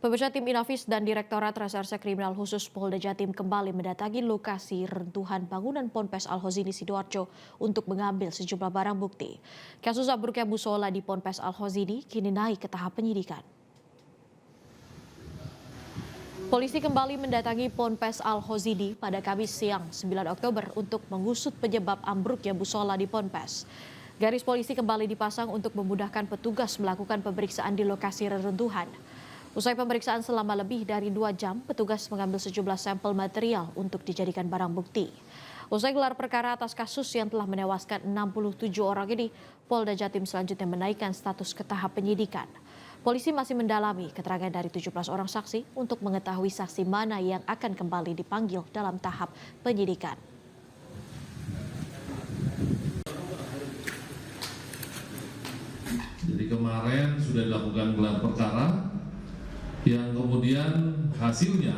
Pemirsa, tim Inavis dan Direktorat Reserse Kriminal Khusus Polda Jatim kembali mendatangi lokasi reruntuhan bangunan Ponpes Al-Khozini Sidoarjo untuk mengambil sejumlah barang bukti. Kasus ambruknya musola di Ponpes Al-Khozini kini naik ke tahap penyidikan. Polisi kembali mendatangi Ponpes Al-Khozini pada Kamis siang 9 Oktober untuk mengusut penyebab ambruknya musola di Ponpes. Garis polisi kembali dipasang untuk memudahkan petugas melakukan pemeriksaan di lokasi reruntuhan. Usai pemeriksaan selama lebih dari 2 jam, petugas mengambil sejumlah sampel material untuk dijadikan barang bukti. Usai gelar perkara atas kasus yang telah menewaskan 67 orang ini, Polda Jatim selanjutnya menaikkan status ke tahap penyidikan. Polisi masih mendalami keterangan dari 17 orang saksi untuk mengetahui saksi mana yang akan kembali dipanggil dalam tahap penyidikan. Jadi kemarin sudah dilakukan gelar perkara yang kemudian hasilnya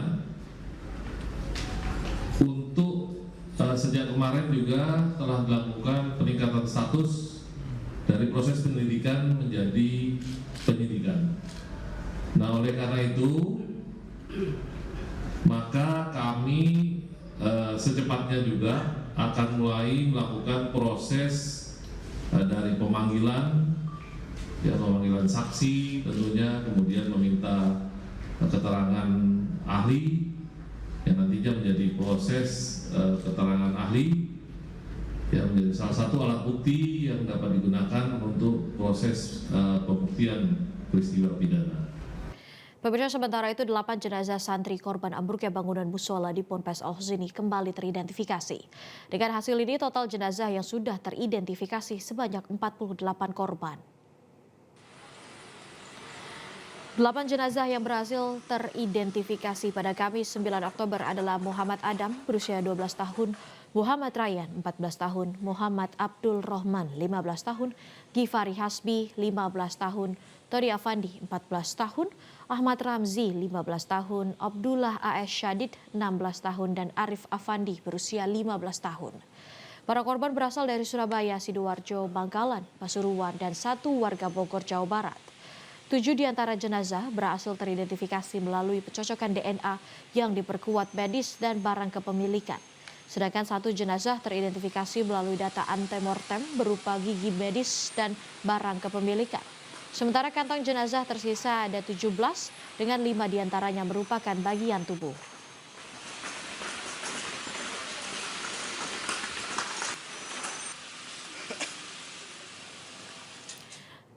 untuk sejak kemarin juga telah dilakukan peningkatan status dari proses penyelidikan menjadi penyidikan. Nah, oleh karena itu maka kami secepatnya juga akan mulai melakukan proses dari pemanggilan saksi tentunya, kemudian meminta keterangan ahli yang nantinya menjadi proses keterangan ahli yang menjadi salah satu alat bukti yang dapat digunakan untuk proses pembuktian peristiwa pidana. Pemirsa, sementara itu 8 jenazah santri korban ambruknya bangunan musola di Ponpes Al-Khozini kembali teridentifikasi. Dengan hasil ini total jenazah yang sudah teridentifikasi sebanyak 48 korban. 8 jenazah yang berhasil teridentifikasi pada Kamis 9 Oktober adalah Muhammad Adam berusia 12 tahun, Muhammad Ryan 14 tahun, Muhammad Abdul Rahman 15 tahun, Gifari Hasbi 15 tahun, Todi Afandi 14 tahun, Ahmad Ramzi 15 tahun, Abdullah A.S. Syadid 16 tahun, dan Arif Afandi berusia 15 tahun. Para korban berasal dari Surabaya, Sidoarjo, Bangkalan, Pasuruan, dan 1 warga Bogor, Jawa Barat. 7 di antara jenazah berhasil teridentifikasi melalui pencocokan DNA yang diperkuat medis dan barang kepemilikan. Sedangkan 1 jenazah teridentifikasi melalui data antemortem berupa gigi medis dan barang kepemilikan. Sementara kantong jenazah tersisa ada 17 dengan 5 diantaranya merupakan bagian tubuh.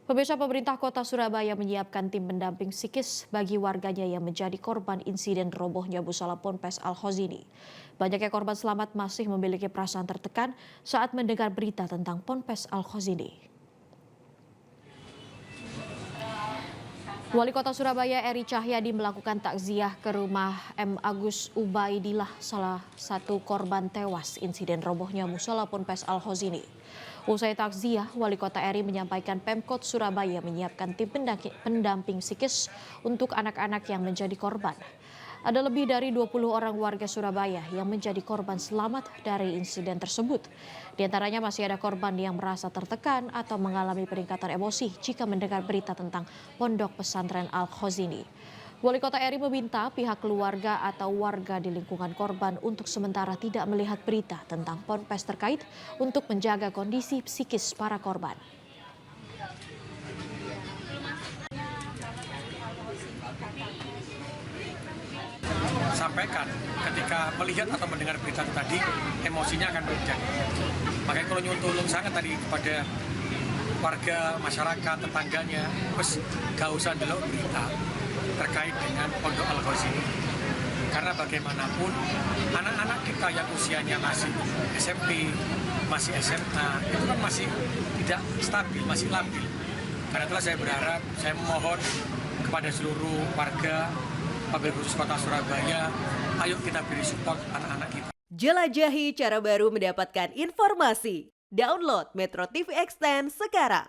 Pemirsa, pemerintah kota Surabaya menyiapkan tim pendamping psikis bagi warganya yang menjadi korban insiden robohnya musola Ponpes Al-Khozini. Banyaknya korban selamat masih memiliki perasaan tertekan saat mendengar berita tentang Ponpes Al-Khozini. Wali Kota Surabaya Eri Cahyadi melakukan takziah ke rumah M. Agus Ubaidillah, salah satu korban tewas insiden robohnya musola Ponpes Al-Khozini. Usai takziah, Wali Kota Eri menyampaikan Pemkot Surabaya menyiapkan tim pendamping psikis untuk anak-anak yang menjadi korban. Ada lebih dari 20 orang warga Surabaya yang menjadi korban selamat dari insiden tersebut. Di antaranya masih ada korban yang merasa tertekan atau mengalami peningkatan emosi jika mendengar berita tentang Pondok Pesantren Al-Khozini. Wali Kota Eri meminta pihak keluarga atau warga di lingkungan korban untuk sementara tidak melihat berita tentang ponpes terkait untuk menjaga kondisi psikis para korban. Sampaikan ketika melihat atau mendengar berita tadi, emosinya akan berubah. Makanya kalau nyuntulung sangat tadi kepada warga, masyarakat, tetangganya, terus gak usah dulu berita terkait dengan Pondok Al-Khozini. Karena bagaimanapun anak-anak kita yang usianya masih SMP, masih SMA, itu kan masih tidak stabil, masih labil. Karena itulah saya berharap, saya memohon kepada seluruh warga, wabil khusus Kota Surabaya, ayo kita beri support anak-anak kita. Jelajahi cara baru mendapatkan informasi. Download Metro TV Extend sekarang.